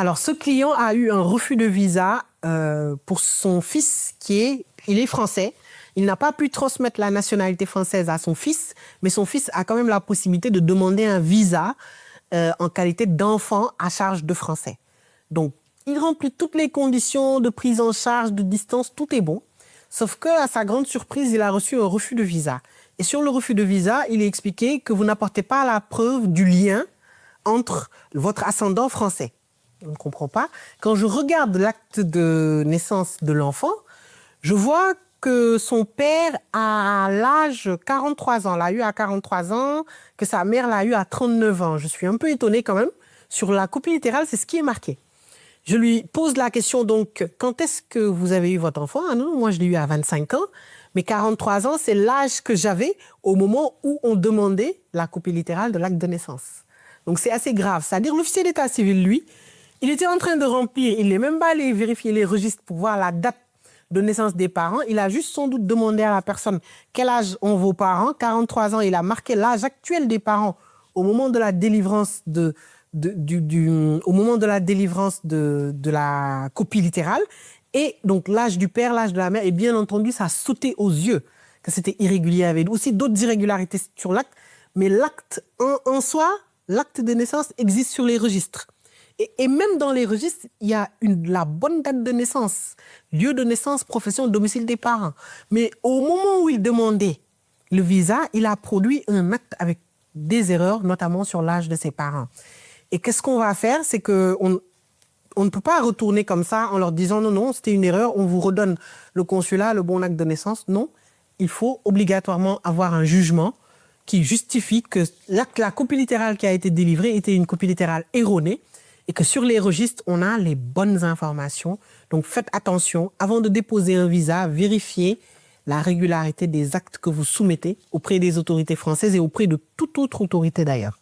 Alors, ce client a eu un refus de visa pour son fils il est français. Il n'a pas pu transmettre la nationalité française à son fils, mais son fils a quand même la possibilité de demander un visa en qualité d'enfant à charge de français. Donc, il remplit toutes les conditions de prise en charge, de distance, tout est bon. Sauf qu'à sa grande surprise, il a reçu un refus de visa. Et sur le refus de visa, il est expliqué que vous n'apportez pas la preuve du lien entre votre ascendant français. On ne comprend pas. Quand je regarde l'acte de naissance de l'enfant, je vois que son père a l'âge 43 ans, l'a eu à 43 ans, que sa mère l'a eu à 39 ans. Je suis un peu étonnée quand même. Sur la copie littérale, c'est ce qui est marqué. Je lui pose la question donc, quand est-ce que vous avez eu votre enfant? Ah non, moi je l'ai eu à 25 ans, mais 43 ans, c'est l'âge que j'avais au moment où on demandait la copie littérale de l'acte de naissance. Donc c'est assez grave. C'est-à-dire l'officier d'état civil, lui, il était en train de remplir, il n'est même pas allé vérifier les registres pour voir la date de naissance des parents. Il a juste sans doute demandé à la personne quel âge ont vos parents. 43 ans, il a marqué l'âge actuel des parents au moment de la délivrance de la copie littérale. Et donc l'âge du père, l'âge de la mère, et bien entendu, ça a sauté aux yeux que c'était irrégulier. Il y avait aussi d'autres irrégularités sur l'acte, mais l'acte en soi, l'acte de naissance existe sur les registres. Et même dans les registres, il y a la bonne date de naissance, lieu de naissance, profession, domicile des parents. Mais au moment où il demandait le visa, il a produit un acte avec des erreurs, notamment sur l'âge de ses parents. Et qu'est-ce qu'on va faire? C'est qu'on ne peut pas retourner comme ça en leur disant non, non, c'était une erreur, on vous redonne le consulat, le bon acte de naissance. Non, il faut obligatoirement avoir un jugement qui justifie que la copie littérale qui a été délivrée était une copie littérale erronée et que sur les registres, on a les bonnes informations. Donc faites attention, avant de déposer un visa, vérifiez la régularité des actes que vous soumettez auprès des autorités françaises et auprès de toute autre autorité d'ailleurs.